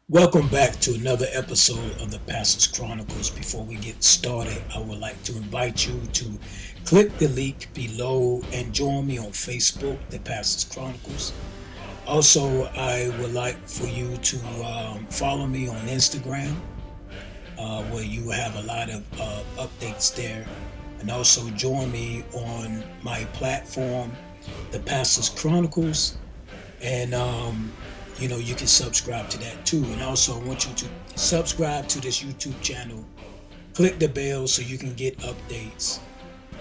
Welcome back to another episode of the Pastors Chronicles. Before we get started, I would like to invite you to click the link below and join me on Facebook, the Pastors Chronicles. Also, I would like for you to follow me on Instagram, where you will have a lot of updates there. And also join me on my platform, the Pastors Chronicles, and you can subscribe to that too. And also, I want you to subscribe to this YouTube channel. Click the bell so you can get updates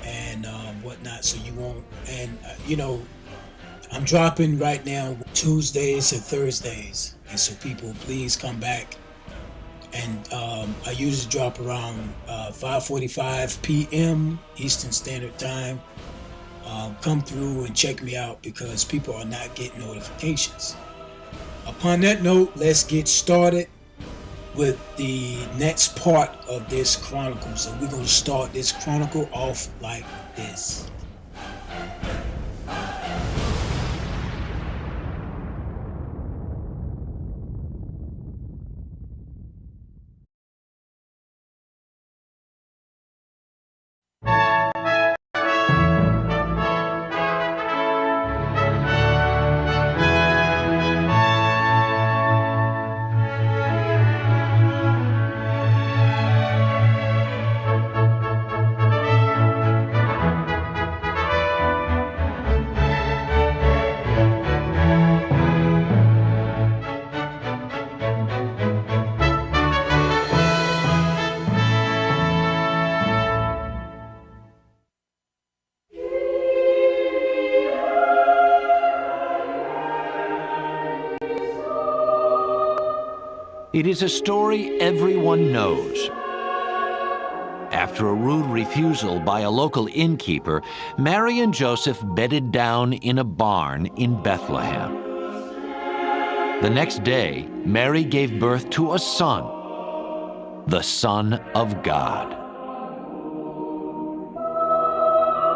and whatnot. So you won't. And I'm dropping right now Tuesdays and Thursdays, and so people, please come back. And I usually drop around 5:45 p.m. Eastern Standard Time. Come through and check me out because people are not getting notifications. Upon that note, let's get started with the next part of this Chronicles. And we're going to start this Chronicle off like this. It is a story everyone knows. After a rude refusal by a local innkeeper, Mary and Joseph bedded down in a barn in Bethlehem. The next day, Mary gave birth to a son, the Son of God.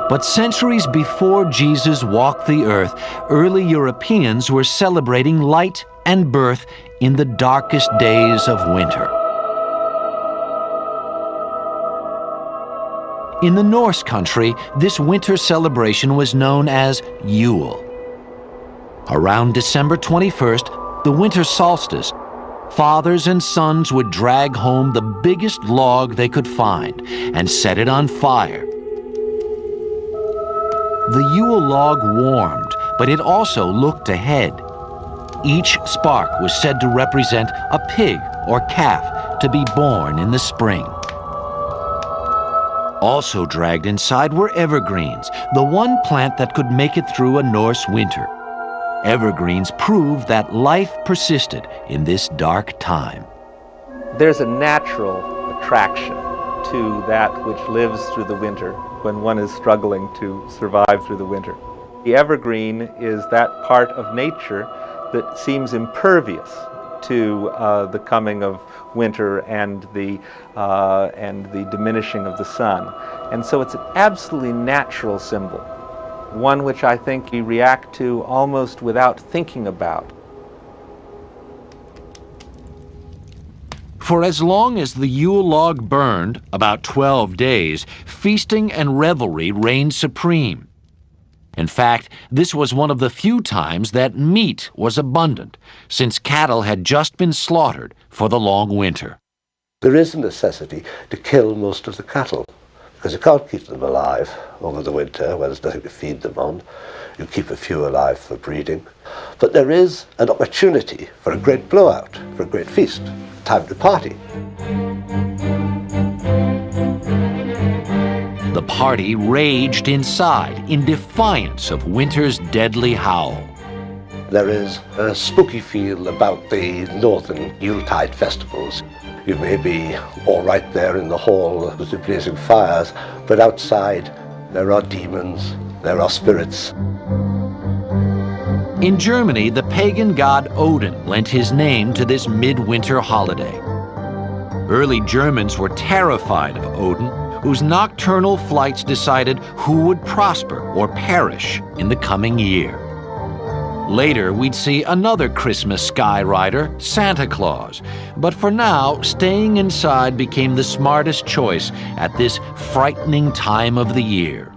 But centuries before Jesus walked the earth, early Europeans were celebrating light and birth in the darkest days of winter. In the Norse country, this winter celebration was known as Yule. Around December 21st, the winter solstice, fathers and sons would drag home the biggest log they could find and set it on fire. The Yule log warmed, but it also looked ahead. Each spark was said to represent a pig or calf to be born in the spring. Also dragged inside were evergreens, the one plant that could make it through a Norse winter. Evergreens proved that life persisted in this dark time. There's a natural attraction to that which lives through the winter when one is struggling to survive through the winter. The evergreen is that part of nature that seems impervious to the coming of winter and the diminishing of the sun. And so it's an absolutely natural symbol, one which I think we react to almost without thinking about. For as long as the Yule log burned, about 12 days, feasting and revelry reigned supreme. In fact, this was one of the few times that meat was abundant, since cattle had just been slaughtered for the long winter. There is a necessity to kill most of the cattle, because you can't keep them alive over the winter when there's nothing to feed them on. You keep a few alive for breeding. But there is an opportunity for a great blowout, for a great feast, time to party. The party raged inside in defiance of winter's deadly howl. There is a spooky feel about the northern Yuletide festivals. You may be all right there in the hall with the blazing fires, but outside there are demons, there are spirits. In Germany, the pagan god Odin lent his name to this midwinter holiday. Early Germans were terrified of Odin, whose nocturnal flights decided who would prosper or perish in the coming year. Later, we'd see another Christmas skyrider, Santa Claus. But for now, staying inside became the smartest choice at this frightening time of the year.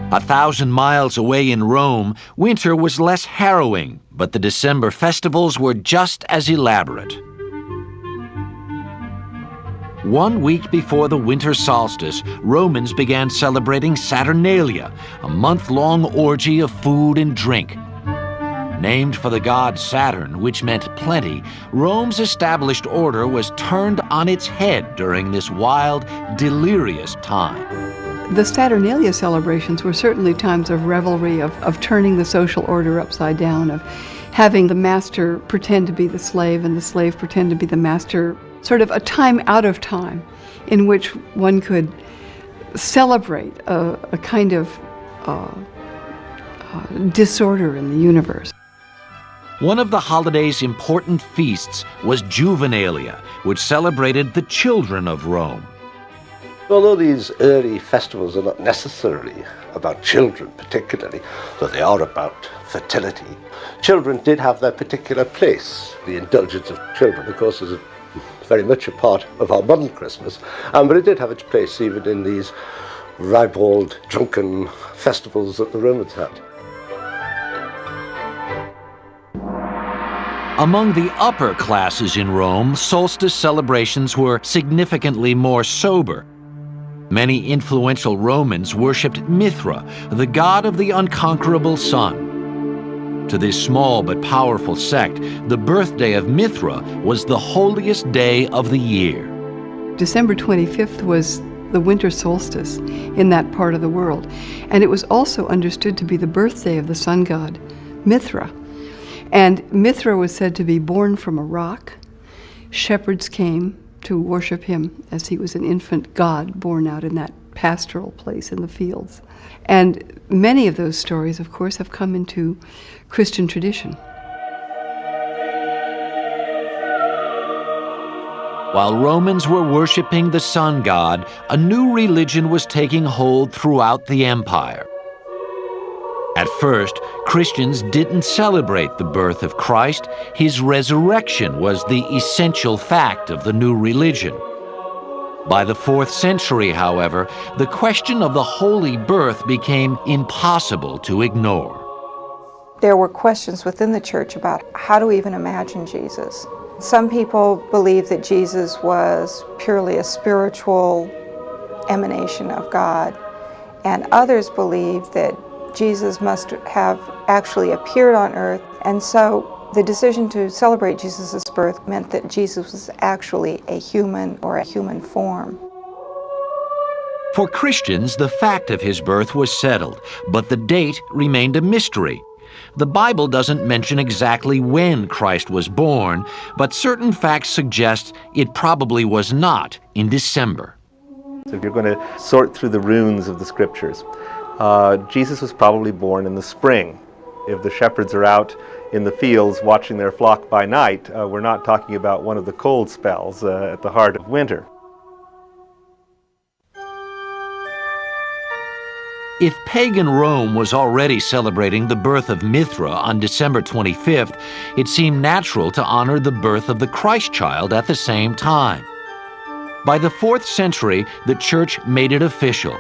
A 1,000 miles away in Rome, winter was less harrowing, but the December festivals were just as elaborate. 1 week before the winter solstice, Romans began celebrating Saturnalia, a month-long orgy of food and drink. Named for the god Saturn, which meant plenty, Rome's established order was turned on its head during this wild, delirious time. The Saturnalia celebrations were certainly times of revelry, of turning the social order upside down, of having the master pretend to be the slave and the slave pretend to be the master, sort of a time out of time in which one could celebrate a kind of disorder in the universe. One of the holiday's important feasts was Juvenalia, which celebrated the children of Rome. Although these early festivals are not necessarily about children particularly, though they are about fertility, children did have their particular place. The indulgence of children, of course, is very much a part of our modern Christmas, but it did have its place even in these ribald, drunken festivals that the Romans had. Among the upper classes in Rome, solstice celebrations were significantly more sober. Many influential Romans worshipped Mithra, the god of the unconquerable sun. To this small but powerful sect, the birthday of Mithra was the holiest day of the year. December 25th was the winter solstice in that part of the world, and it was also understood to be the birthday of the sun god, Mithra. And Mithra was said to be born from a rock. Shepherds came to worship him as he was an infant god born out in that pastoral place in the fields. And many of those stories, of course, have come into Christian tradition. While Romans were worshiping the sun god, a new religion was taking hold throughout the empire. At first, Christians didn't celebrate the birth of Christ. His resurrection was the essential fact of the new religion. By the 4th century, however, the question of the holy birth became impossible to ignore. There were questions within the church about how do we even imagine Jesus. Some people believe that Jesus was purely a spiritual emanation of God, and others believe that Jesus must have actually appeared on earth, and so the decision to celebrate Jesus' birth meant that Jesus was actually a human or a human form. For Christians, the fact of his birth was settled, but the date remained a mystery. The Bible doesn't mention exactly when Christ was born, but certain facts suggest it probably was not in December. So if you're going to sort through the runes of the scriptures, Jesus was probably born in the spring. If the shepherds are out in the fields watching their flock by night, we're not talking about one of the cold spells at the heart of winter. If pagan Rome was already celebrating the birth of Mithra on December 25th, it seemed natural to honor the birth of the Christ child at the same time. By the 4th century, the church made it official.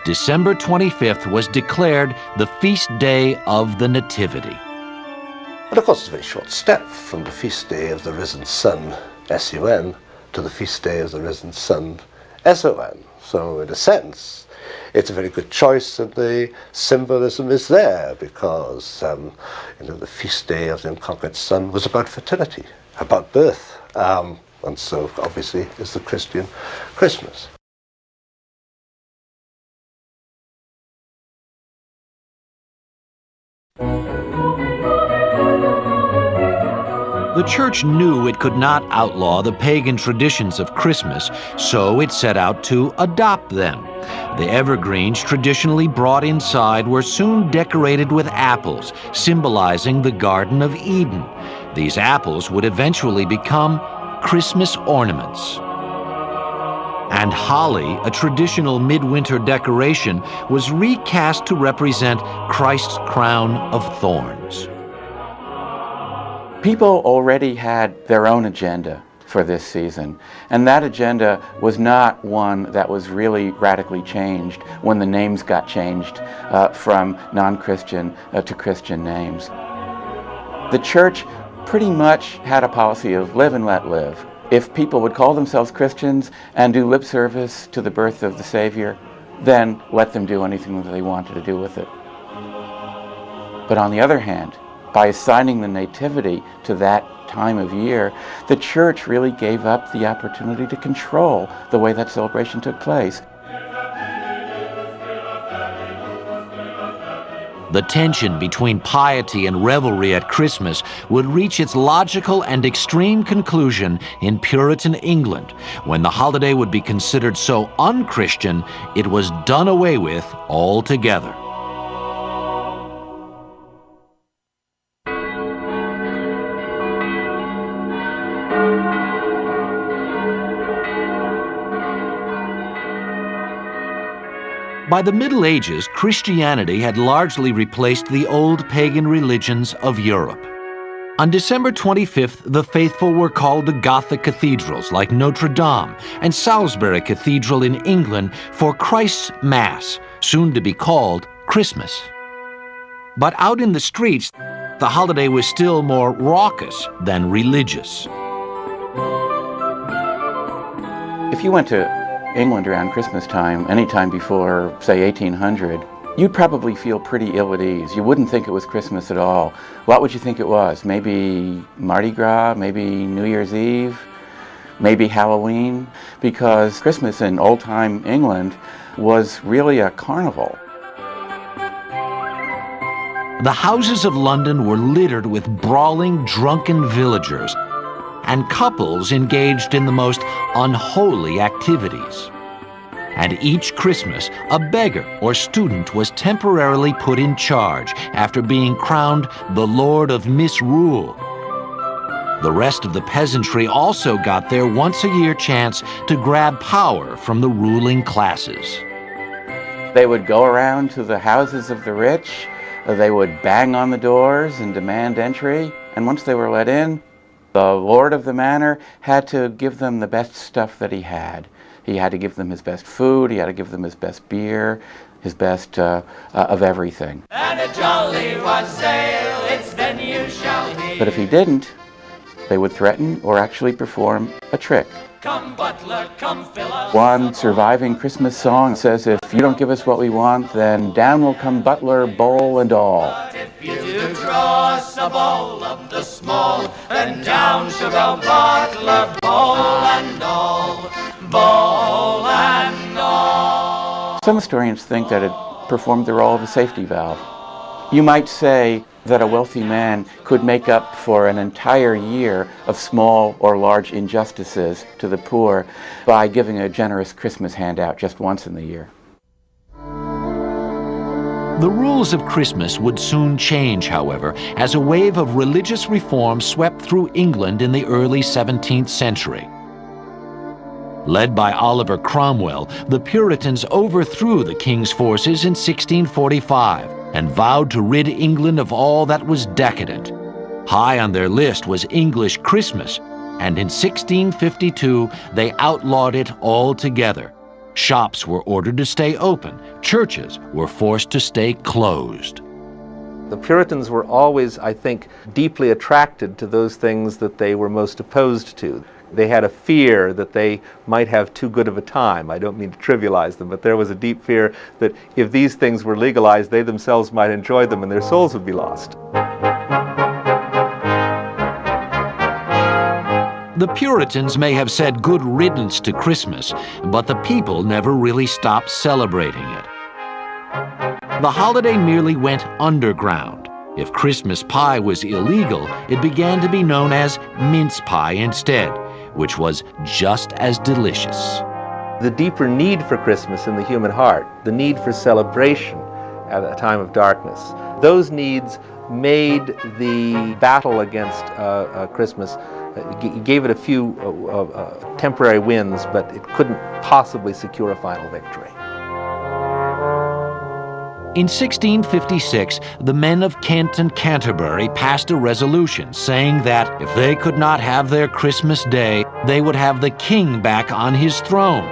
December 25th was declared the feast day of the Nativity. But of course it's a very short step from the feast day of the risen sun, S-U-N, to the feast day of the risen sun, S-O-N. So in a sense, it's a very good choice, and the symbolism is there because the feast day of the unconquered sun was about fertility, about birth, and so obviously is the Christian Christmas. The church knew it could not outlaw the pagan traditions of Christmas, so it set out to adopt them. The evergreens traditionally brought inside were soon decorated with apples, symbolizing the Garden of Eden. These apples would eventually become Christmas ornaments. And holly, a traditional midwinter decoration, was recast to represent Christ's crown of thorns. People already had their own agenda for this season, and that agenda was not one that was really radically changed when the names got changed from non-Christian to Christian names. The church pretty much had a policy of live and let live. If people would call themselves Christians and do lip service to the birth of the Savior, then let them do anything that they wanted to do with it. But on the other hand, by assigning the nativity to that time of year, the church really gave up the opportunity to control the way that celebration took place. The tension between piety and revelry at Christmas would reach its logical and extreme conclusion in Puritan England, when the holiday would be considered so un-Christian it was done away with altogether. By the Middle Ages, Christianity had largely replaced the old pagan religions of Europe. On December 25th, the faithful were called to Gothic cathedrals like Notre Dame and Salisbury Cathedral in England for Christ's Mass, soon to be called Christmas. But out in the streets, the holiday was still more raucous than religious. If you went to England around Christmas time, any time before, say, 1800, you'd probably feel pretty ill at ease. You wouldn't think it was Christmas at all. What would you think it was? Maybe Mardi Gras, maybe New Year's Eve, maybe Halloween? Because Christmas in old-time England was really a carnival. The houses of London were littered with brawling, drunken villagers and couples engaged in the most unholy activities. And each Christmas, a beggar or student was temporarily put in charge after being crowned the Lord of Misrule. The rest of the peasantry also got their once-a-year chance to grab power from the ruling classes. They would go around to the houses of the rich, they would bang on the doors and demand entry, and once they were let in, the lord of the manor had to give them the best stuff that he had. He had to give them his best food, he had to give them his best beer, his best of everything. And a jolly wassail, it's then you shall hear. But if he didn't, they would threaten or actually perform a trick. Come butler, come fill us. One surviving Christmas song says, if you don't give us what we want, then down will come butler, bowl and all. But if you do draw us a bowl of the small, then down shall go butler, bowl and all, bowl and all. Some historians think that it performed the role of a safety valve. You might say that a wealthy man could make up for an entire year of small or large injustices to the poor by giving a generous Christmas handout just once in the year. The rules of Christmas would soon change, however, as a wave of religious reform swept through England in the early 17th century. Led by Oliver Cromwell, the Puritans overthrew the king's forces in 1645 and vowed to rid England of all that was decadent. High on their list was English Christmas, and in 1652 they outlawed it altogether. Shops were ordered to stay open, churches were forced to stay closed. The Puritans were always, I think, deeply attracted to those things that they were most opposed to. They had a fear that they might have too good of a time. I don't mean to trivialize them, but there was a deep fear that if these things were legalized, they themselves might enjoy them and their souls would be lost. The Puritans may have said good riddance to Christmas, but the people never really stopped celebrating it. The holiday merely went underground. If Christmas pie was illegal, it began to be known as mince pie instead, which was just as delicious. The deeper need for Christmas in the human heart, the need for celebration at a time of darkness, those needs made the battle against Christmas, gave it a few temporary wins, but it couldn't possibly secure a final victory. In 1656, the men of Kent and Canterbury passed a resolution saying that if they could not have their Christmas Day, they would have the king back on his throne.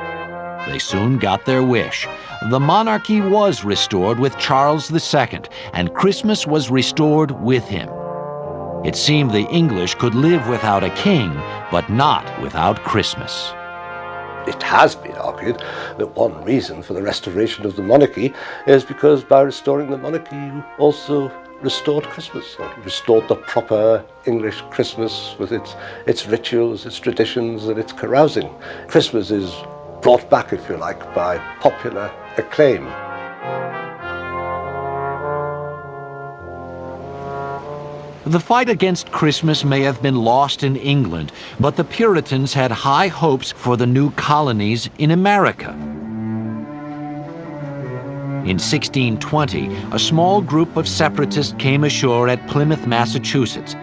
They soon got their wish. The monarchy was restored with Charles II, and Christmas was restored with him. It seemed the English could live without a king, but not without Christmas. It has been argued that one reason for the restoration of the monarchy is because by restoring the monarchy you also restored Christmas, or you restored the proper English Christmas with its rituals, its traditions and its carousing. Christmas is brought back, if you like, by popular acclaim. The fight against Christmas may have been lost in England, but the Puritans had high hopes for the new colonies in America. In 1620, a small group of separatists came ashore at Plymouth, Massachusetts.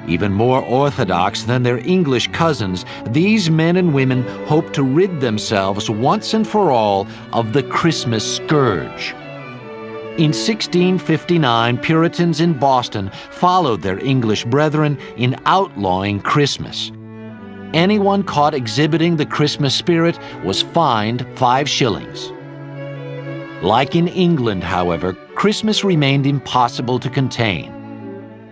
Even more orthodox than their English cousins, these men and women hoped to rid themselves once and for all of the Christmas scourge. In 1659, Puritans in Boston followed their English brethren in outlawing Christmas. Anyone caught exhibiting the Christmas spirit was fined 5 shillings. Like in England, however, Christmas remained impossible to contain.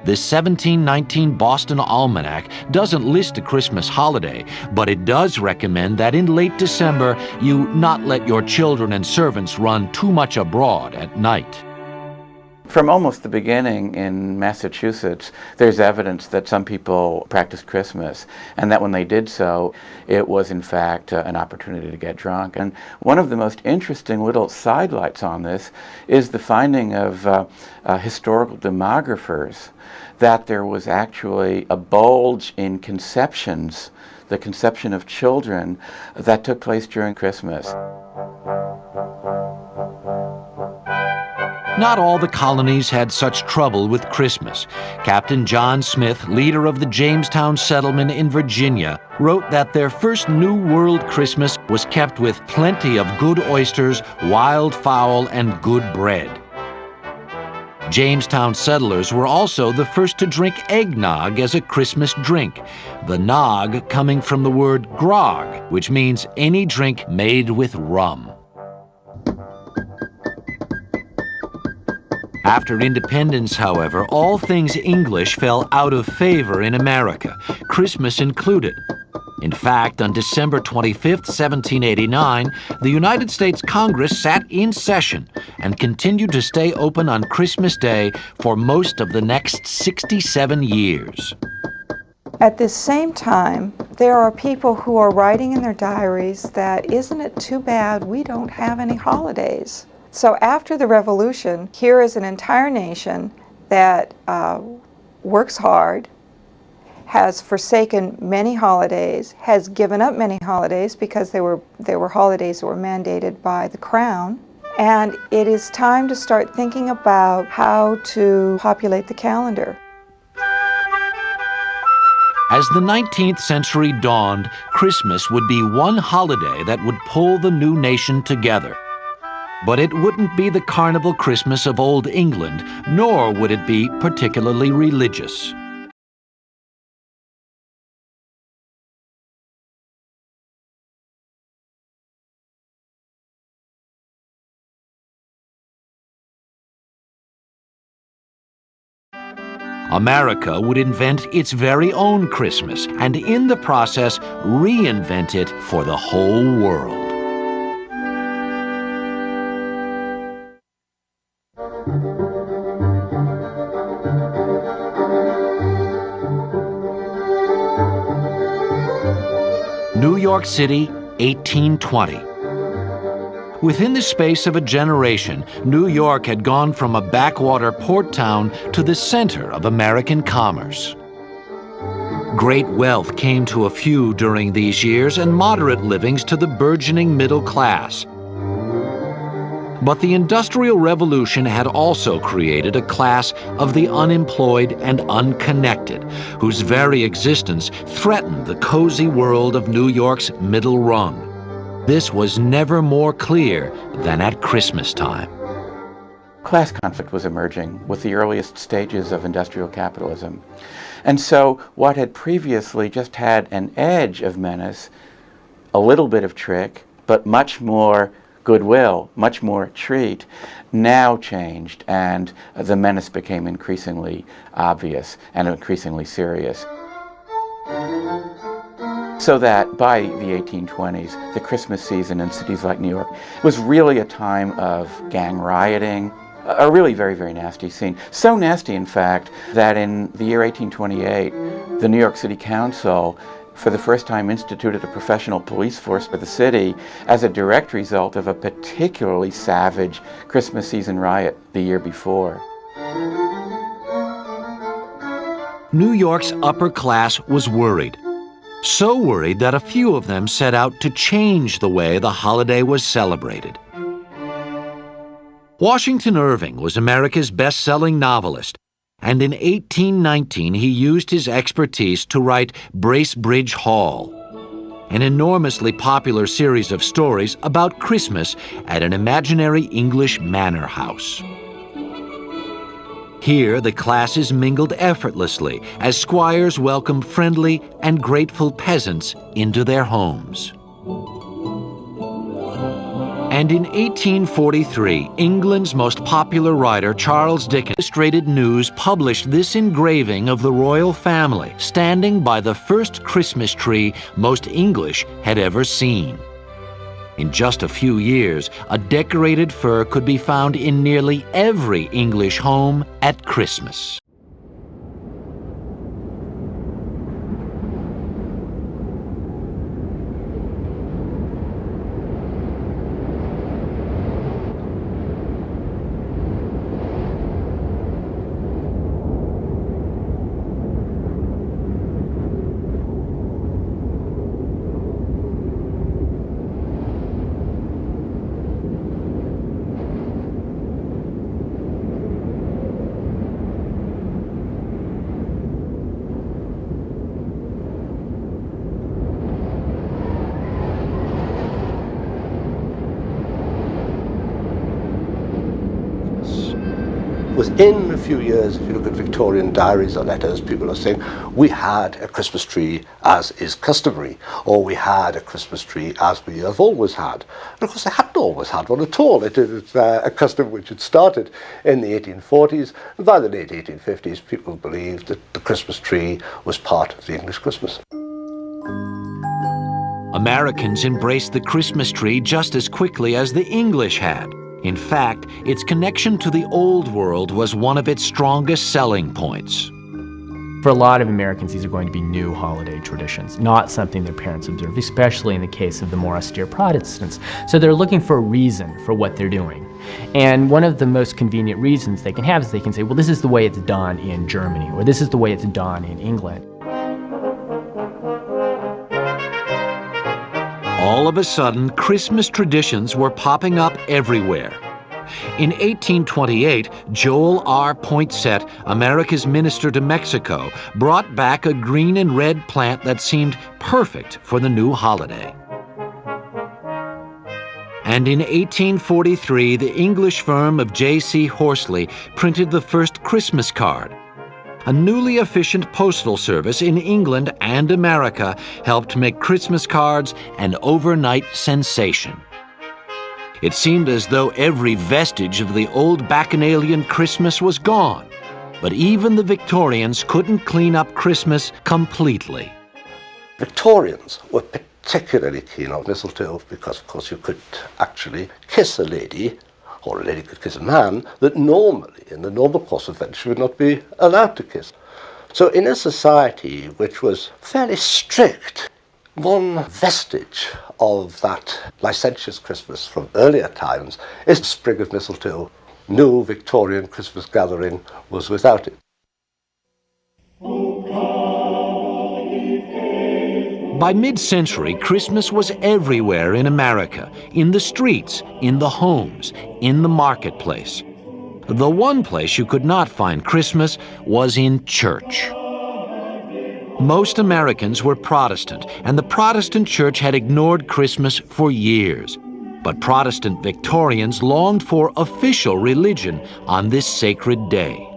The 1719 Boston Almanac doesn't list a Christmas holiday, but it does recommend that in late December you not let your children and servants run too much abroad at night. From almost the beginning in Massachusetts, there's evidence that some people practiced Christmas, and that when they did so, it was in fact an opportunity to get drunk. And one of the most interesting little sidelights on this is the finding of historical demographers that there was actually a bulge in conceptions, the conception of children, that took place during Christmas. Not all the colonies had such trouble with Christmas. Captain John Smith, leader of the Jamestown settlement in Virginia, wrote that their first New World Christmas was kept with plenty of good oysters, wild fowl, and good bread. Jamestown settlers were also the first to drink eggnog as a Christmas drink, the nog coming from the word grog, which means any drink made with rum. After independence, however, all things English fell out of favor in America, Christmas included. In fact, on December 25, 1789, the United States Congress sat in session and continued to stay open on Christmas Day for most of the next 67 years. At this same time, there are people who are writing in their diaries that, isn't it too bad we don't have any holidays? So after the Revolution, here is an entire nation that works hard, has forsaken many holidays, has given up many holidays because they were holidays that were mandated by the Crown. And it is time to start thinking about how to populate the calendar. As the 19th century dawned, Christmas would be one holiday that would pull the new nation together. But it wouldn't be the carnival Christmas of Old England, nor would it be particularly religious. America would invent its very own Christmas, and in the process, reinvent it for the whole world. New York City, 1820. Within the space of a generation, New York had gone from a backwater port town to the center of American commerce. Great wealth came to a few during these years and moderate livings to the burgeoning middle class. But the Industrial Revolution had also created a class of the unemployed and unconnected, whose very existence threatened the cozy world of New York's middle rung. This was never more clear than at Christmas time. Class conflict was emerging with the earliest stages of industrial capitalism. And so what had previously just had an edge of menace, a little bit of trick, but much more goodwill, much more treat, now changed, and the menace became increasingly obvious and increasingly serious. So that by the 1820s, the Christmas season in cities like New York was really a time of gang rioting, a really very, very nasty scene. So nasty, in fact, that in the year 1828, the New York City Council for the first time instituted a professional police force for the city as a direct result of a particularly savage Christmas season riot the year before. New York's upper class was worried. So worried that a few of them set out to change the way the holiday was celebrated. Washington Irving was America's best-selling novelist, and in 1819 he used his expertise to write Bracebridge Hall, an enormously popular series of stories about Christmas at an imaginary English manor house. Here, the classes mingled effortlessly as squires welcomed friendly and grateful peasants into their homes. And in 1843, England's most popular writer, Charles Dickens, Illustrated News published this engraving of the royal family standing by the first Christmas tree most English had ever seen. In just a few years, a decorated fir could be found in nearly every English home at Christmas. Within a few years, if you look at Victorian diaries or letters, people are saying, we had a Christmas tree as is customary, or we had a Christmas tree as we have always had. And of course, they hadn't always had one at all. It is a custom which had started in the 1840s, and by the late 1850s, people believed that the Christmas tree was part of the English Christmas. Americans embraced the Christmas tree just as quickly as the English had. In fact, its connection to the Old World was one of its strongest selling points. For a lot of Americans, these are going to be new holiday traditions, not something their parents observed, especially in the case of the more austere Protestants. So they're looking for a reason for what they're doing. And one of the most convenient reasons they can have is they can say, well, this is the way it's done in Germany, or this is the way it's done in England. All of a sudden, Christmas traditions were popping up everywhere. In 1828, Joel R. Poinsett, America's minister to Mexico, brought back a green and red plant that seemed perfect for the new holiday. And in 1843, the English firm of J.C. Horsley printed the first Christmas card. A newly efficient postal service in England and America helped make Christmas cards an overnight sensation. It seemed as though every vestige of the old Bacchanalian Christmas was gone, but even the Victorians couldn't clean up Christmas completely. Victorians were particularly keen on mistletoe because, of course, you could actually kiss a lady, or a lady could kiss a man, that normally, in the normal course of events, she would not be allowed to kiss. So in a society which was fairly strict, one vestige of that licentious Christmas from earlier times is the sprig of mistletoe. No Victorian Christmas gathering was without it. O come, By mid-century, Christmas was everywhere in America, in the streets, in the homes, in the marketplace. The one place you could not find Christmas was in church. Most Americans were Protestant, and the Protestant church had ignored Christmas for years. But Protestant Victorians longed for official religion on this sacred day.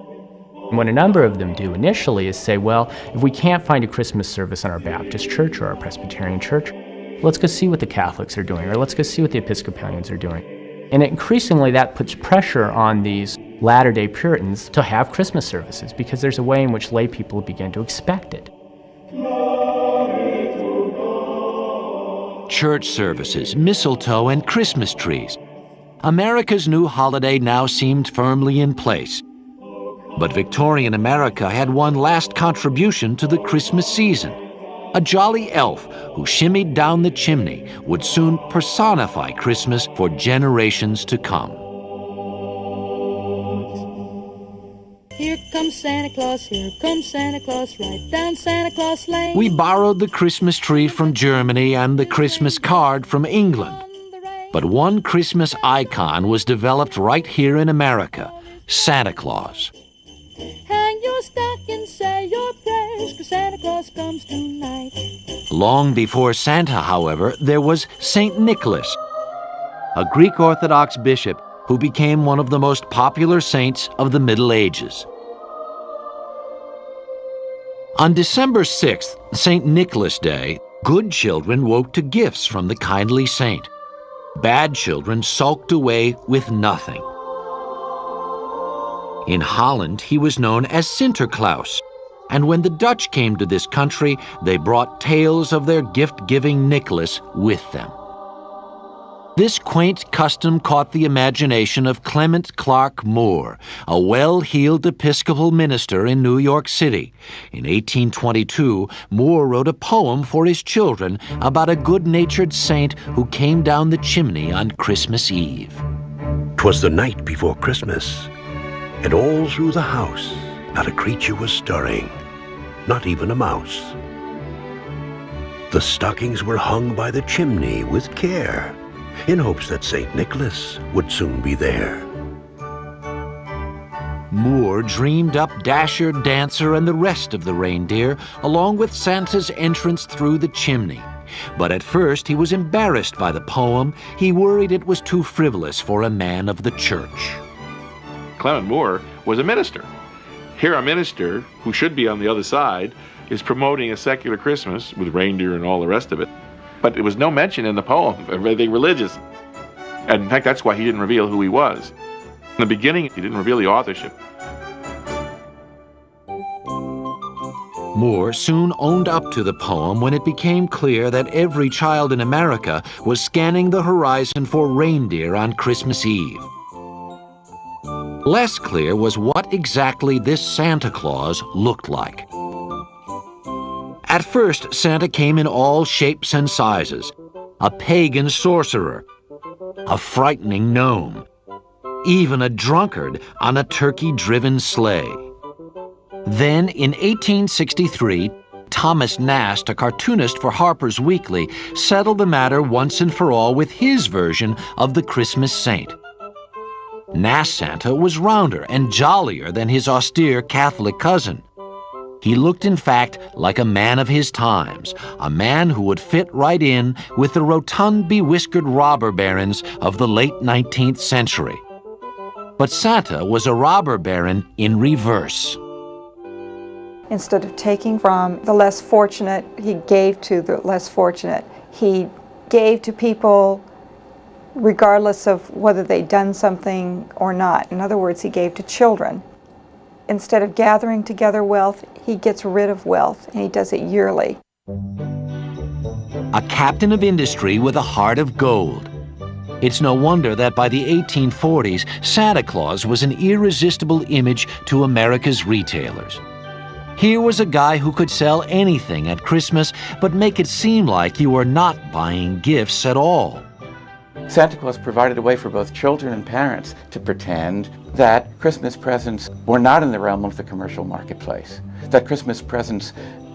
What a number of them do initially is say, well, if we can't find a Christmas service in our Baptist church or our Presbyterian church, let's go see what the Catholics are doing, or let's go see what the Episcopalians are doing. And increasingly that puts pressure on these Latter-day Puritans to have Christmas services, because there's a way in which lay people begin to expect it. Church services, mistletoe, and Christmas trees. America's new holiday now seemed firmly in place. But Victorian America had one last contribution to the Christmas season. A jolly elf who shimmied down the chimney would soon personify Christmas for generations to come. Here comes Santa Claus, right down Santa Claus Lane. We borrowed the Christmas tree from Germany and the Christmas card from England. But one Christmas icon was developed right here in America, Santa Claus. Hang your stocking, say your prayers, 'cause Santa Claus comes tonight. Long before Santa, however, there was St. Nicholas, a Greek Orthodox bishop who became one of the most popular saints of the Middle Ages. On December 6th, St. Nicholas Day, good children woke to gifts from the kindly saint. Bad children sulked away with nothing. In Holland, he was known as Sinterklaas, and when the Dutch came to this country, they brought tales of their gift-giving Nicholas with them. This quaint custom caught the imagination of Clement Clark Moore, a well-heeled Episcopal minister in New York City. In 1822, Moore wrote a poem for his children about a good-natured saint who came down the chimney on Christmas Eve. 'Twas the night before Christmas, and all through the house not a creature was stirring, not even a mouse. The stockings were hung by the chimney with care, in hopes that St. Nicholas would soon be there. Moore dreamed up Dasher, Dancer, and the rest of the reindeer, along with Santa's entrance through the chimney. But at first he was embarrassed by the poem. He worried it was too frivolous for a man of the church. Clement Moore was a minister. Here a minister, who should be on the other side, is promoting a secular Christmas with reindeer and all the rest of it. But there was no mention in the poem of anything religious. And in fact, that's why he didn't reveal who he was. In the beginning, he didn't reveal the authorship. Moore soon owned up to the poem when it became clear that every child in America was scanning the horizon for reindeer on Christmas Eve. Less clear was what exactly this Santa Claus looked like. At first, Santa came in all shapes and sizes: a pagan sorcerer, a frightening gnome, even a drunkard on a turkey-driven sleigh. Then, in 1863, Thomas Nast, a cartoonist for Harper's Weekly, settled the matter once and for all with his version of the Christmas saint. Nast Santa was rounder and jollier than his austere Catholic cousin. He looked, in fact, like a man of his times, a man who would fit right in with the rotund, bewhiskered robber barons of the late 19th century. But Santa was a robber baron in reverse. Instead of taking from the less fortunate, he gave to the less fortunate. He gave to people regardless of whether they'd done something or not. In other words, he gave to children. Instead of gathering together wealth, he gets rid of wealth, and he does it yearly. A captain of industry with a heart of gold. It's no wonder that by the 1840s, Santa Claus was an irresistible image to America's retailers. Here was a guy who could sell anything at Christmas, but make it seem like you were not buying gifts at all. Santa Claus provided a way for both children and parents to pretend that Christmas presents were not in the realm of the commercial marketplace, that Christmas presents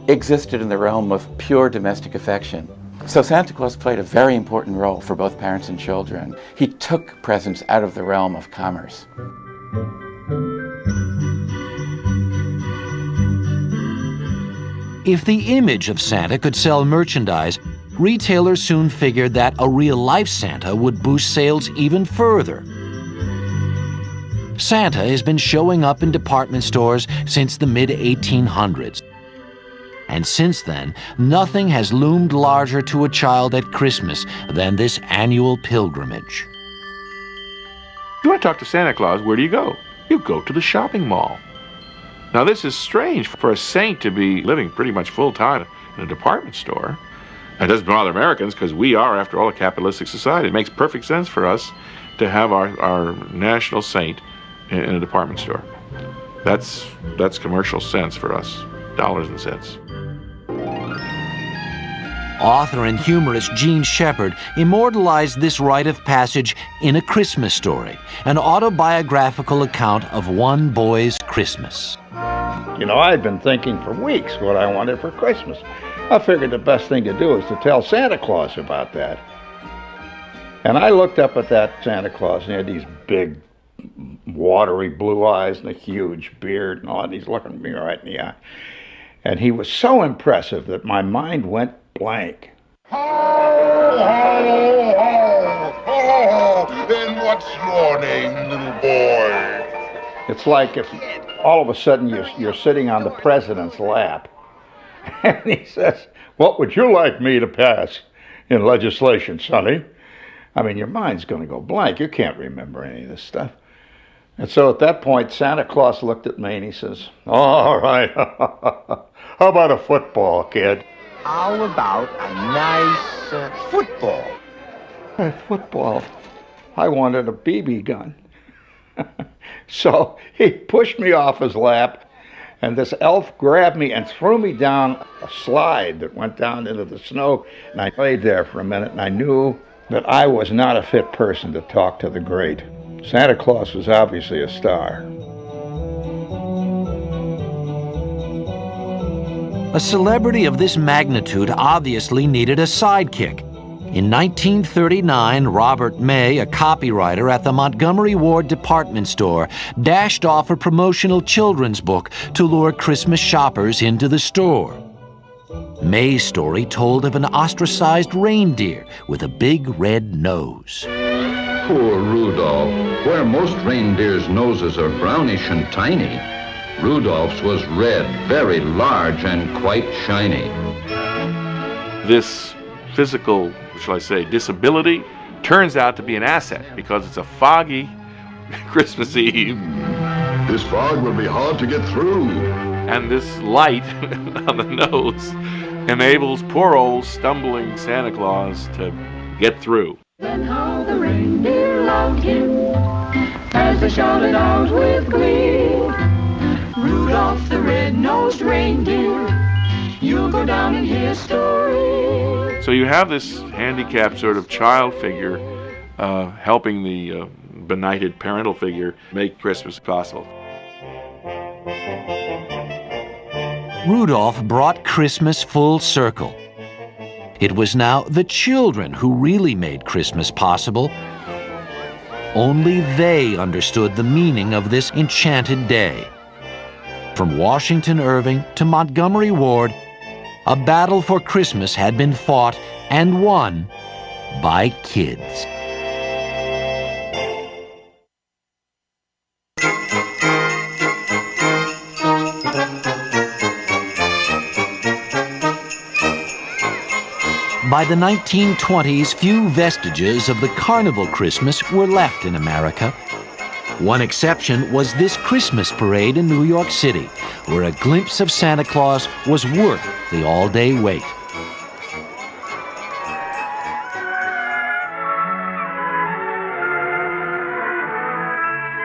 existed in the realm of pure domestic affection. So Santa Claus played a very important role for both parents and children. He took presents out of the realm of commerce. If the image of Santa could sell merchandise, retailers soon figured that a real-life Santa would boost sales even further. Santa has been showing up in department stores since the mid-1800s. And since then, nothing has loomed larger to a child at Christmas than this annual pilgrimage. You want to talk to Santa Claus, where do you go? You go to the shopping mall. Now, this is strange for a saint to be living pretty much full-time in a department store. It doesn't bother Americans because we are, after all, a capitalistic society. It makes perfect sense for us to have our national saint in a department store. That's commercial sense for us, dollars and cents. Author and humorist Gene Shepard immortalized this rite of passage in A Christmas Story, an autobiographical account of one boy's Christmas. You know, I'd been thinking for weeks what I wanted for Christmas. I figured the best thing to do is to tell Santa Claus about that. And I looked up at that Santa Claus, and he had these big, watery blue eyes and a huge beard and all, and he's looking me right in the eye. And he was so impressive that my mind went blank. Ho, ho, ho, ho, and what's your name, little boy? It's like if all of a sudden you're sitting on the president's lap, and he says, "What would you like me to pass in legislation, Sonny?" I mean, your mind's going to go blank. You can't remember any of this stuff. And so at that point, Santa Claus looked at me and he says, "All right, how about a football, kid?" How about a nice football? Football? I wanted a BB gun. So he pushed me off his lap, and this elf grabbed me and threw me down a slide that went down into the snow. And I laid there for a minute, and I knew that I was not a fit person to talk to the great. Santa Claus was obviously a star. A celebrity of this magnitude obviously needed a sidekick. In 1939, Robert May, a copywriter at the Montgomery Ward department store, dashed off a promotional children's book to lure Christmas shoppers into the store. May's story told of an ostracized reindeer with a big red nose. Poor Rudolph. Where most reindeers' noses are brownish and tiny, Rudolph's was red, very large, and quite shiny. This physical, shall I say, disability turns out to be an asset because it's a foggy Christmas Eve. This fog will be hard to get through. And this light on the nose enables poor old stumbling Santa Claus to get through. And how the reindeer loved him as they shouted out with glee. Rudolph the red-nosed reindeer, you'll go down in history. So you have this handicapped sort of child figure helping the benighted parental figure make Christmas possible. Rudolph brought Christmas full circle. It was now the children who really made Christmas possible. Only they understood the meaning of this enchanted day. From Washington Irving to Montgomery Ward, a battle for Christmas had been fought and won by kids. By the 1920s, few vestiges of the carnival Christmas were left in America. One exception was this Christmas parade in New York City, where a glimpse of Santa Claus was worth the all-day wait.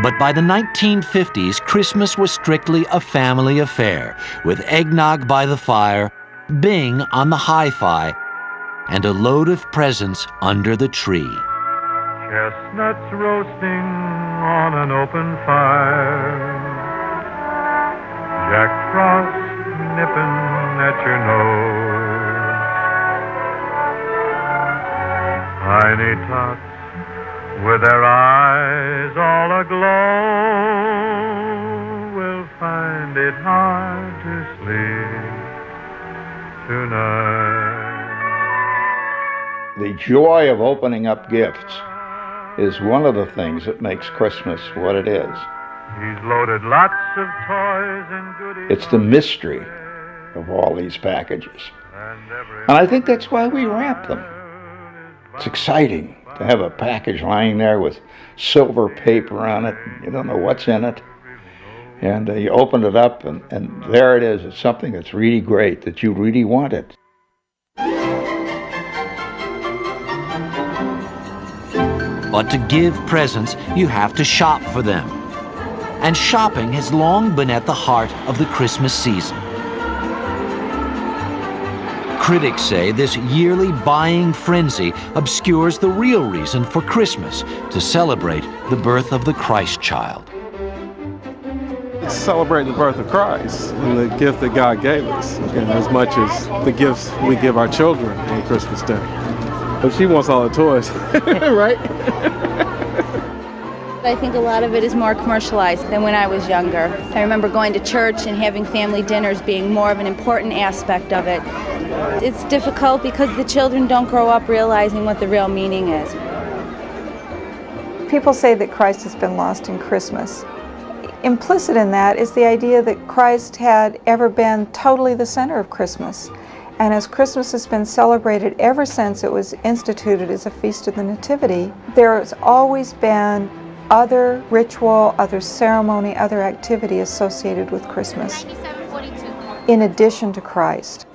But by the 1950s, Christmas was strictly a family affair, with eggnog by the fire, Bing on the hi-fi, and a load of presents under the tree. Chestnuts roasting on an open fire, Jack Frost nipping at your nose. Tiny tots with their eyes all aglow will find it hard to sleep tonight. The joy of opening up gifts is one of the things that makes Christmas what it is. He's loaded lots of toys and goodies. It's the mystery of all these packages. And I think that's why we wrap them. It's exciting to have a package lying there with silver paper on it. You don't know what's in it. And you open it up, and there it is. It's something that's really great, that you really wanted. But to give presents, you have to shop for them. And shopping has long been at the heart of the Christmas season. Critics say this yearly buying frenzy obscures the real reason for Christmas, to celebrate the birth of the Christ child. Celebrate the birth of Christ and the gift that God gave us, and as much as the gifts we give our children on Christmas Day. But she wants all the toys, right? I think a lot of it is more commercialized than when I was younger. I remember going to church and having family dinners being more of an important aspect of it. It's difficult because the children don't grow up realizing what the real meaning is. People say that Christ has been lost in Christmas. Implicit in that is the idea that Christ had ever been totally the center of Christmas. And as Christmas has been celebrated ever since it was instituted as a feast of the Nativity, there has always been other ritual, other ceremony, other activity associated with Christmas, in addition to Christ.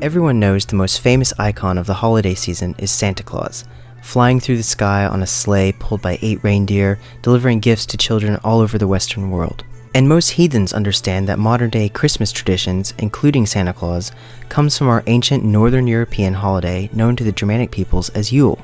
Everyone knows the most famous icon of the holiday season is Santa Claus, flying through the sky on a sleigh pulled by 8 reindeer, delivering gifts to children all over the Western world. And most heathens understand that modern-day Christmas traditions, including Santa Claus, comes from our ancient Northern European holiday known to the Germanic peoples as Yule.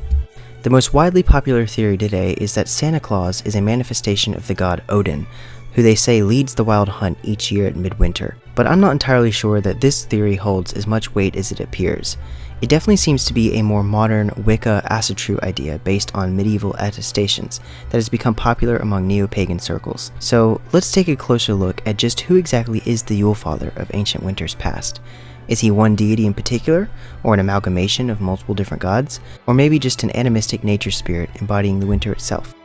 The most widely popular theory today is that Santa Claus is a manifestation of the god Odin, who they say leads the wild hunt each year at midwinter. But I'm not entirely sure that this theory holds as much weight as it appears. It definitely seems to be a more modern Wicca Asatru idea based on medieval attestations that has become popular among neo-pagan circles. So let's take a closer look at just who exactly is the Yule Father of ancient winters past. Is he one deity in particular, or an amalgamation of multiple different gods, or maybe just an animistic nature spirit embodying the winter itself?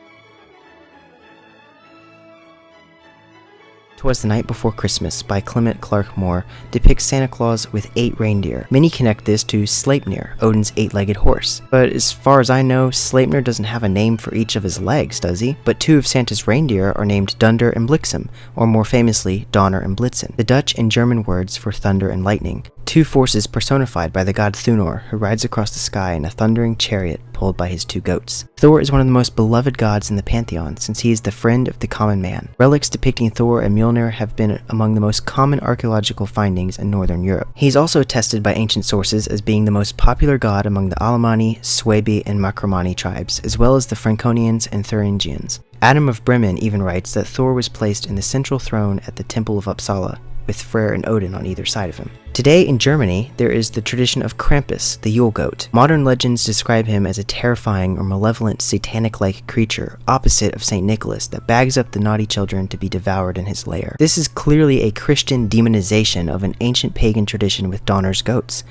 'Twas the Night Before Christmas by Clement Clarke Moore depicts Santa Claus with 8 reindeer. Many connect this to Sleipnir, Odin's 8-legged horse. But as far as I know, Sleipnir doesn't have a name for each of his legs, does he? But 2 of Santa's reindeer are named Dunder and Blixen, or more famously, Donner and Blitzen, the Dutch and German words for thunder and lightning. 2 forces personified by the god Thunor, who rides across the sky in a thundering chariot pulled by his 2 goats. Thor is one of the most beloved gods in the pantheon, since he is the friend of the common man. Relics depicting Thor and Mjolnir have been among the most common archaeological findings in northern Europe. He is also attested by ancient sources as being the most popular god among the Alemanni, Suebi, and Marcomanni tribes, as well as the Franconians and Thuringians. Adam of Bremen even writes that Thor was placed in the central throne at the Temple of Uppsala, with Freyr and Odin on either side of him. Today in Germany, there is the tradition of Krampus, the Yule goat. Modern legends describe him as a terrifying or malevolent satanic-like creature, opposite of St. Nicholas, that bags up the naughty children to be devoured in his lair. This is clearly a Christian demonization of an ancient pagan tradition with Donner's goats.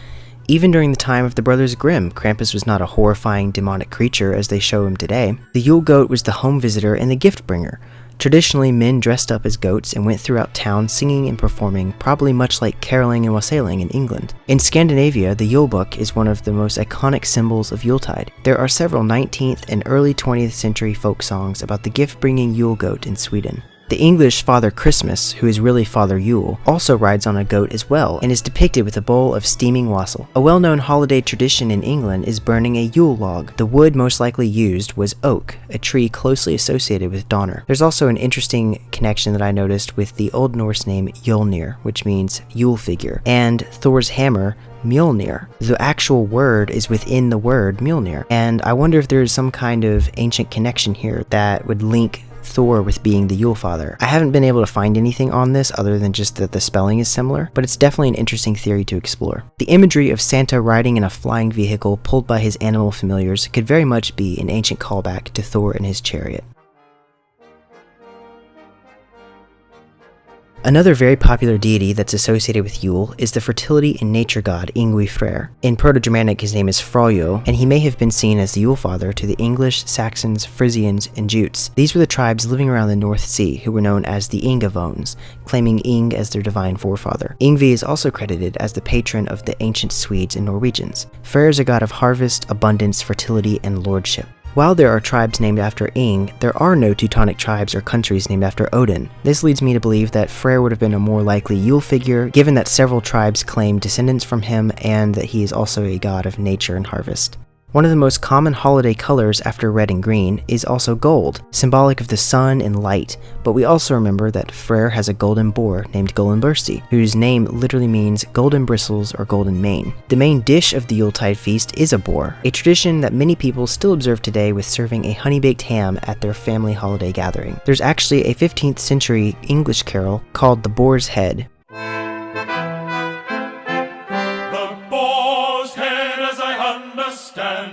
Even during the time of the Brothers Grimm, Krampus was not a horrifying demonic creature as they show him today. The Yule goat was the home visitor and the gift bringer. Traditionally, men dressed up as goats and went throughout town singing and performing, probably much like caroling and wassailing in England. In Scandinavia, the Yule Book is one of the most iconic symbols of Yuletide. There are several 19th and early 20th century folk songs about the gift-bringing Yule goat in Sweden. The English Father Christmas, who is really Father Yule, also rides on a goat as well and is depicted with a bowl of steaming wassail. A well-known holiday tradition in England is burning a Yule log. The wood most likely used was oak, a tree closely associated with Donner. There's also an interesting connection that I noticed with the Old Norse name Mjolnir, which means Yule figure, and Thor's hammer, Mjolnir. The actual word is within the word Mjolnir, and I wonder if there's some kind of ancient connection here that would link Thor with being the Yule Father. I haven't been able to find anything on this other than just that the spelling is similar, but it's definitely an interesting theory to explore. The imagery of Santa riding in a flying vehicle pulled by his animal familiars could very much be an ancient callback to Thor and his chariot. Another very popular deity that's associated with Yule is the fertility and nature god Yngvi Freyr. In Proto-Germanic, his name is Frollo, and he may have been seen as the Yule father to the English, Saxons, Frisians, and Jutes. These were the tribes living around the North Sea who were known as the Ingavones, claiming Yng as their divine forefather. Yngvi is also credited as the patron of the ancient Swedes and Norwegians. Freyr is a god of harvest, abundance, fertility, and lordship. While there are tribes named after Yng, there are no Teutonic tribes or countries named after Odin. This leads me to believe that Freyr would have been a more likely Yule figure, given that several tribes claim descendants from him and that he is also a god of nature and harvest. One of the most common holiday colors after red and green is also gold, symbolic of the sun and light, but we also remember that Freyr has a golden boar named Gullinbursti, whose name literally means golden bristles or golden mane. The main dish of the Yuletide feast is a boar, a tradition that many people still observe today with serving a honey-baked ham at their family holiday gathering. There's actually a 15th century English carol called The Boar's Head.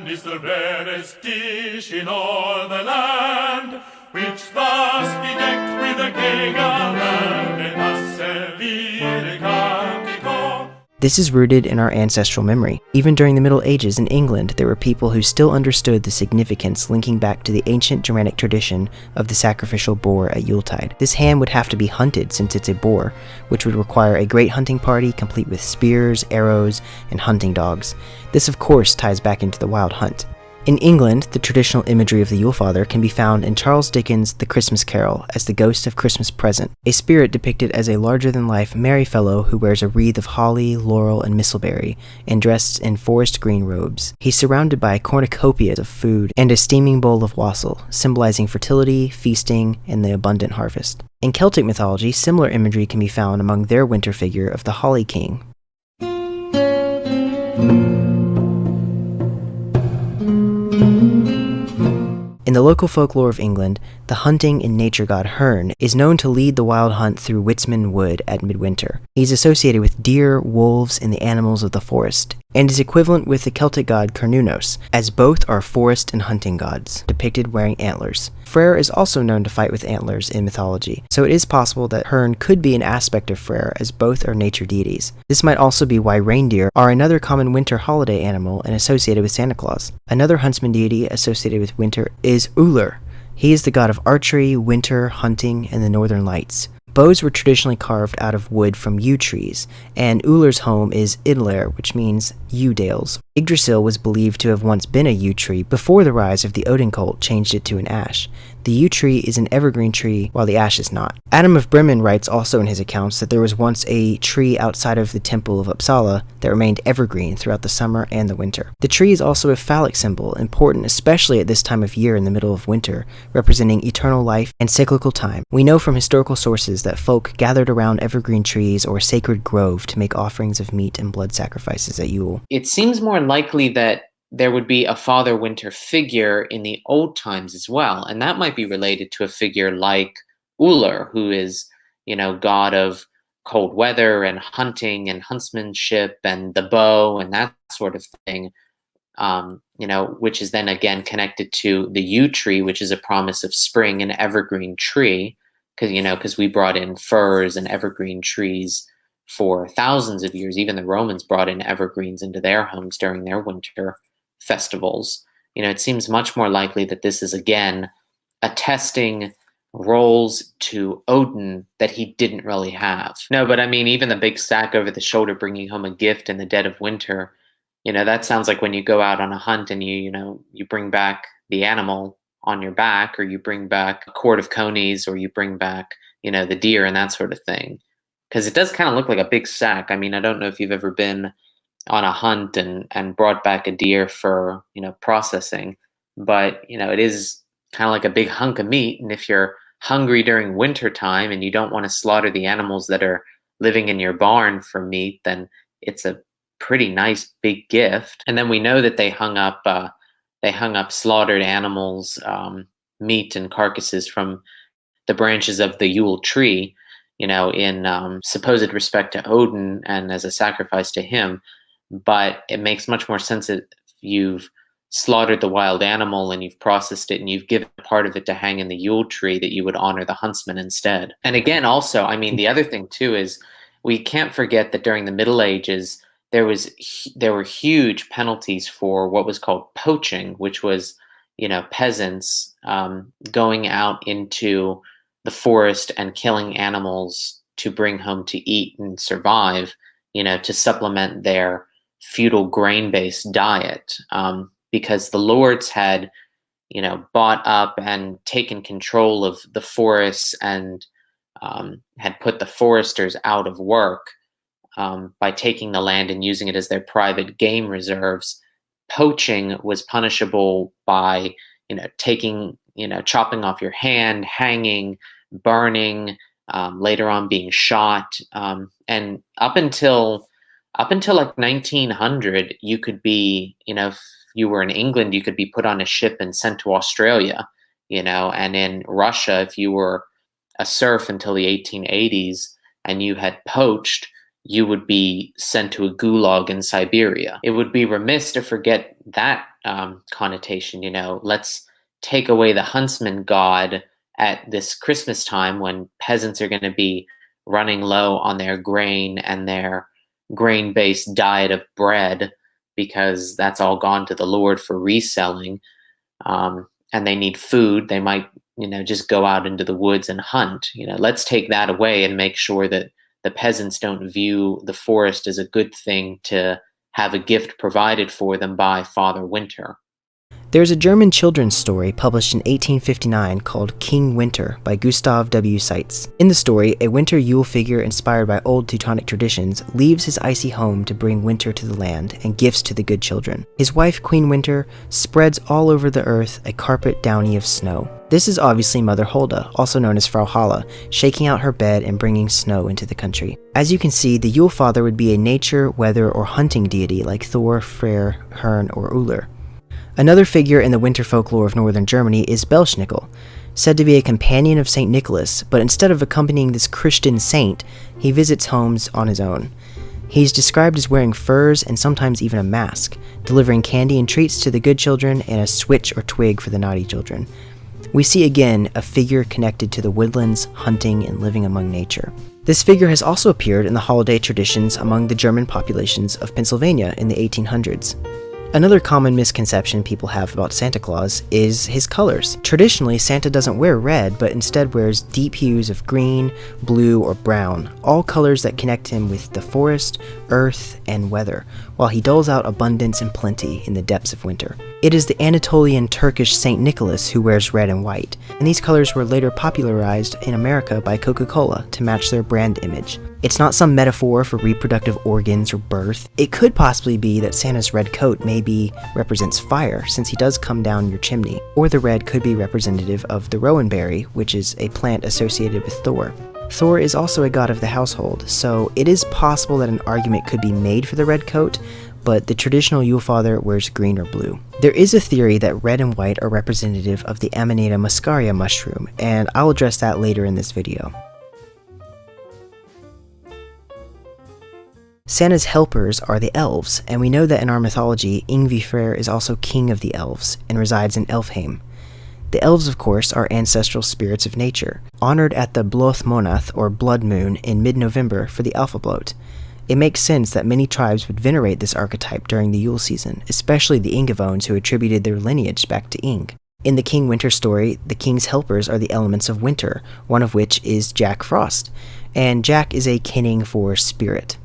Is the rarest dish in all the land, which thus bedecked with a gay garland, and thus servire cantico. This is rooted in our ancestral memory. Even during the Middle Ages in England, there were people who still understood the significance linking back to the ancient Germanic tradition of the sacrificial boar at Yuletide. This ham would have to be hunted since it's a boar, which would require a great hunting party complete with spears, arrows, and hunting dogs. This of course ties back into the Wild Hunt. In England, the traditional imagery of the Yule Father can be found in Charles Dickens' The Christmas Carol as the ghost of Christmas Present, a spirit depicted as a larger-than-life merry fellow who wears a wreath of holly, laurel, and mistleberry, and dressed in forest green robes. He's surrounded by a cornucopia of food and a steaming bowl of wassail, symbolizing fertility, feasting, and the abundant harvest. In Celtic mythology, similar imagery can be found among their winter figure of the Holly King. In the local folklore of England, the hunting and nature god Herne is known to lead the wild hunt through Whitsman Wood at midwinter. He's associated with deer, wolves, and the animals of the forest, and is equivalent with the Celtic god Cernunnos, as both are forest and hunting gods, depicted wearing antlers. Freyr is also known to fight with antlers in mythology, so it is possible that Herne could be an aspect of Freyr, as both are nature deities. This might also be why reindeer are another common winter holiday animal and associated with Santa Claus. Another huntsman deity associated with winter is Ullr. He is the god of archery, winter, hunting, and the northern lights. Bows were traditionally carved out of wood from yew trees, and Ullr's home is Idlair, which means yew dales. Yggdrasil was believed to have once been a yew tree before the rise of the Odin cult changed it to an ash. The yew tree is an evergreen tree, while the ash is not. Adam of Bremen writes also in his accounts that there was once a tree outside of the temple of Uppsala that remained evergreen throughout the summer and the winter. The tree is also a phallic symbol, important especially at this time of year in the middle of winter, representing eternal life and cyclical time. We know from historical sources that folk gathered around evergreen trees or a sacred grove to make offerings of meat and blood sacrifices at Yule. It seems more likely that there would be a Father Winter figure in the old times as well, and that might be related to a figure like Ullr, who is, god of cold weather and hunting and huntsmanship and the bow and that sort of thing, which is then again connected to the yew tree, which is a promise of spring, an evergreen tree, because we brought in firs and evergreen trees for thousands of years. Even the Romans brought in evergreens into their homes during their winter festivals. It seems much more likely that this is, again, attesting roles to Odin that he didn't really have. No, but I mean, even the big sack over the shoulder bringing home a gift in the dead of winter, that sounds like when you go out on a hunt and you bring back the animal on your back, or you bring back a quart of conies, or you bring back, the deer and that sort of thing. Because it does kind of look like a big sack. I mean, I don't know if you've ever been on a hunt and brought back a deer for, processing, but, it is kind of like a big hunk of meat. And if you're hungry during winter time and you don't want to slaughter the animals that are living in your barn for meat, then it's a pretty nice big gift. And then we know that they hung up slaughtered animals, meat and carcasses from the branches of the Yule tree, in supposed respect to Odin and as a sacrifice to him. But it makes much more sense that you've slaughtered the wild animal and you've processed it and you've given part of it to hang in the Yule tree, that you would honor the huntsman instead. And again, also, I mean, the other thing too is we can't forget that during the Middle Ages, there were huge penalties for what was called poaching, which was, peasants going out into the forest and killing animals to bring home to eat and survive, to supplement their feudal grain-based diet. Because the lords had, bought up and taken control of the forests and had put the foresters out of work by taking the land and using it as their private game reserves. Poaching was punishable by, chopping off your hand, hanging, burning, later on being shot. And up until like 1900, you could be, if you were in England, you could be put on a ship and sent to Australia, and in Russia, if you were a serf until the 1880s and you had poached, you would be sent to a gulag in Siberia. It would be remiss to forget that connotation. Let's take away the huntsman god at this Christmas time when peasants are going to be running low on their grain and their grain-based diet of bread, because that's all gone to the Lord for reselling, and they need food. They might, just go out into the woods and hunt. Let's take that away and make sure that the peasants don't view the forest as a good thing to have a gift provided for them by Father Winter. There's a German children's story published in 1859 called King Winter by Gustav W. Seitz. In the story, a winter Yule figure inspired by old Teutonic traditions leaves his icy home to bring winter to the land and gifts to the good children. His wife, Queen Winter, spreads all over the earth a carpet downy of snow. This is obviously Mother Hulda, also known as Frau Halle, shaking out her bed and bringing snow into the country. As you can see, the Yule Father would be a nature, weather, or hunting deity like Thor, Freyr, Herne, or Uller. Another figure in the winter folklore of northern Germany is Belsnickel, said to be a companion of St. Nicholas, but instead of accompanying this Christian saint, he visits homes on his own. He's described as wearing furs and sometimes even a mask, delivering candy and treats to the good children and a switch or twig for the naughty children. We see again a figure connected to the woodlands, hunting, and living among nature. This figure has also appeared in the holiday traditions among the German populations of Pennsylvania in the 1800s. Another common misconception people have about Santa Claus is his colors. Traditionally, Santa doesn't wear red, but instead wears deep hues of green, blue, or brown, all colors that connect him with the forest, earth, and weather, while he doles out abundance and plenty in the depths of winter. It is the Anatolian Turkish Saint Nicholas who wears red and white, and these colors were later popularized in America by Coca-Cola to match their brand image. It's not some metaphor for reproductive organs or birth. It could possibly be that Santa's red coat maybe represents fire, since he does come down your chimney, or the red could be representative of the rowan berry, which is a plant associated with Thor. Thor is also a god of the household, so it is possible that an argument could be made for the red coat, but the traditional Yule Father wears green or blue. There is a theory that red and white are representative of the Amanita muscaria mushroom, and I'll address that later in this video. Santa's helpers are the elves, and we know that in our mythology, Yngvi Freyr is also king of the elves and resides in Elfheim. The elves, of course, are ancestral spirits of nature, honored at the Bloth Monath, or blood moon, in mid-November for the Alphabloat. It makes sense that many tribes would venerate this archetype during the Yule season, especially the Ingavones who attributed their lineage back to Ing. In the King Winter story, the king's helpers are the elements of winter, one of which is Jack Frost, and Jack is a kinning for spirit.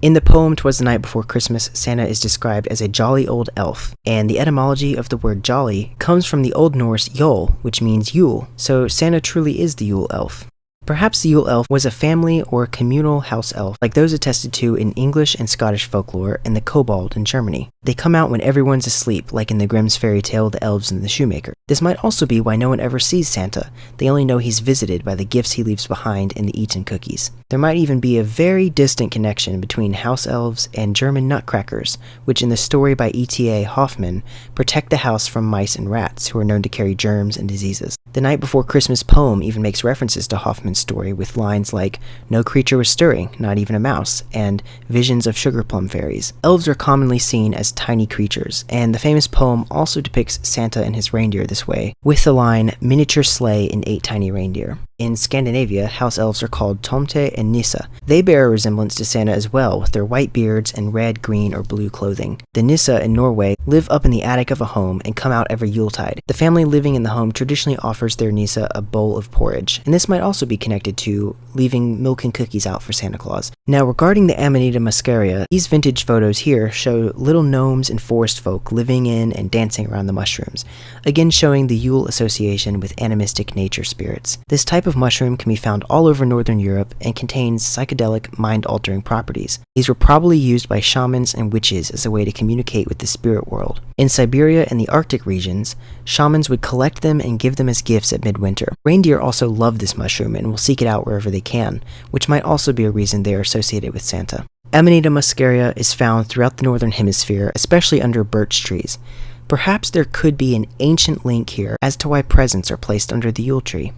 In the poem 'Twas the Night Before Christmas, Santa is described as a jolly old elf, and the etymology of the word jolly comes from the Old Norse Jol, which means Yule, so Santa truly is the Yule elf. Perhaps the Yule elf was a family or communal house elf, like those attested to in English and Scottish folklore and the kobold in Germany. They come out when everyone's asleep, like in the Grimm's fairy tale The Elves and the Shoemaker. This might also be why no one ever sees Santa. They only know he's visited by the gifts he leaves behind in the Eton cookies. There might even be a very distant connection between house elves and German nutcrackers, which in the story by E.T.A. Hoffmann protect the house from mice and rats, who are known to carry germs and diseases. The Night Before Christmas poem even makes references to Hoffmann's story with lines like, "No creature was stirring, not even a mouse," and visions of sugar plum fairies. Elves are commonly seen as tiny creatures, and the famous poem also depicts Santa and his reindeer this way, with the line, "Miniature sleigh and 8 tiny reindeer." In Scandinavia, house elves are called Tomte and Nissa. They bear a resemblance to Santa as well, with their white beards and red, green, or blue clothing. The Nissa in Norway live up in the attic of a home and come out every Yuletide. The family living in the home traditionally offers their Nissa a bowl of porridge, and this might also be connected to leaving milk and cookies out for Santa Claus. Now, regarding the Amanita muscaria, these vintage photos here show little gnomes and forest folk living in and dancing around the mushrooms, again showing the Yule association with animistic nature spirits. This type of mushroom can be found all over northern Europe and contains psychedelic, mind-altering properties. These were probably used by shamans and witches as a way to communicate with the spirit world. In Siberia and the Arctic regions, shamans would collect them and give them as gifts at midwinter. Reindeer also love this mushroom and will seek it out wherever they can, which might also be a reason they are associated with Santa. Amanita muscaria is found throughout the northern hemisphere, especially under birch trees. Perhaps there could be an ancient link here as to why presents are placed under the Yule tree.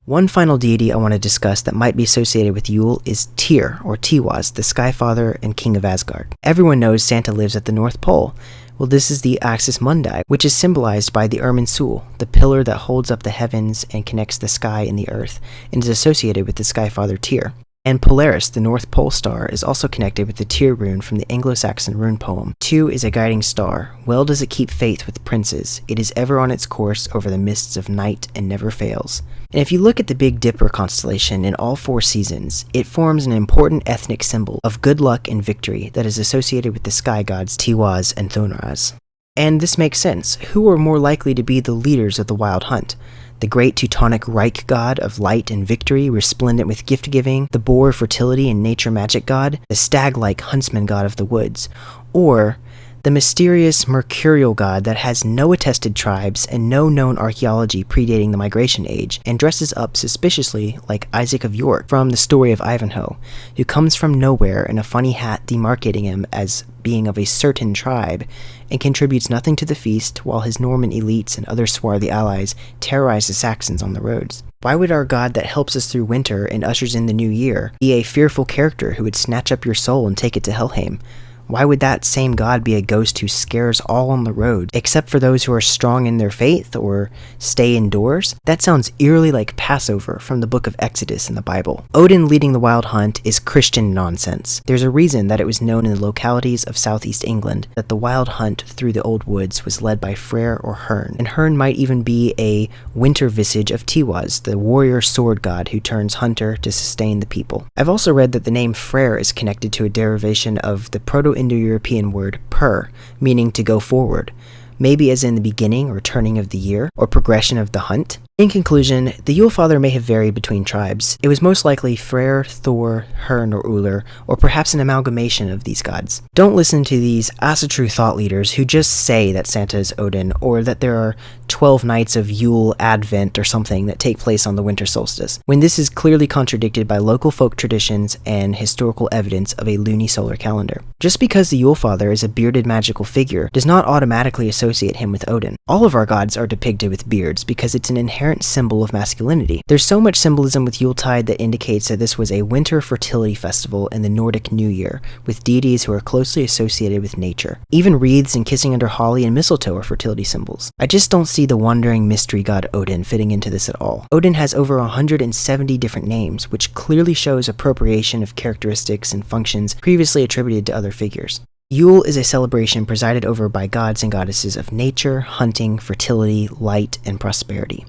One final deity I want to discuss that might be associated with Yule is Tyr, or Tiwaz, the Sky Father and King of Asgard. Everyone knows Santa lives at the North Pole. Well, this is the Axis Mundi, which is symbolized by the Irminsul, the pillar that holds up the heavens and connects the sky and the earth, and is associated with the Sky Father Tyr. And Polaris, the North Pole star, is also connected with the Tyr rune from the Anglo-Saxon rune poem. 2 is a guiding star. Well does it keep faith with princes. It is ever on its course over the mists of night and never fails. And if you look at the Big Dipper constellation in all 4 seasons, it forms an important ethnic symbol of good luck and victory that is associated with the sky gods Tiwaz and Thonraz. And this makes sense. Who are more likely to be the leaders of the Wild Hunt? The great Teutonic Reich god of light and victory, resplendent with gift-giving, the boar fertility and nature magic god, the stag-like huntsman god of the woods, or the mysterious mercurial god that has no attested tribes and no known archaeology predating the migration age, and dresses up suspiciously like Isaac of York from the story of Ivanhoe, who comes from nowhere in a funny hat demarcating him as being of a certain tribe, and contributes nothing to the feast while his Norman elites and other swarthy allies terrorize the Saxons on the roads. Why would our god that helps us through winter and ushers in the new year be a fearful character who would snatch up your soul and take it to Helheim? Why would that same god be a ghost who scares all on the road, except for those who are strong in their faith or stay indoors? That sounds eerily like Passover from the book of Exodus in the Bible. Odin leading the Wild Hunt is Christian nonsense. There's a reason that it was known in the localities of southeast England that the Wild Hunt through the old woods was led by Freyr or Herne, and Herne might even be a winter visage of Tiwaz, the warrior sword god who turns hunter to sustain the people. I've also read that the name Freyr is connected to a derivation of the Proto-Indo-European word per, meaning to go forward, maybe as in the beginning or turning of the year, or progression of the hunt. In conclusion, the Yule Father may have varied between tribes. It was most likely Freyr, Thor, Herne, or Uller, or perhaps an amalgamation of these gods. Don't listen to these Asatru thought leaders who just say that Santa is Odin, or that there are 12 nights of Yule Advent or something that take place on the winter solstice, when this is clearly contradicted by local folk traditions and historical evidence of a lunisolar calendar. Just because the Yule Father is a bearded magical figure does not automatically associate him with Odin. All of our gods are depicted with beards because it's an inherent inherent symbol of masculinity. There's so much symbolism with Yuletide that indicates that this was a winter fertility festival in the Nordic New Year, with deities who are closely associated with nature. Even wreaths and kissing under holly and mistletoe are fertility symbols. I just don't see the wandering mystery god Odin fitting into this at all. Odin has over 170 different names, which clearly shows appropriation of characteristics and functions previously attributed to other figures. Yule is a celebration presided over by gods and goddesses of nature, hunting, fertility, light, and prosperity.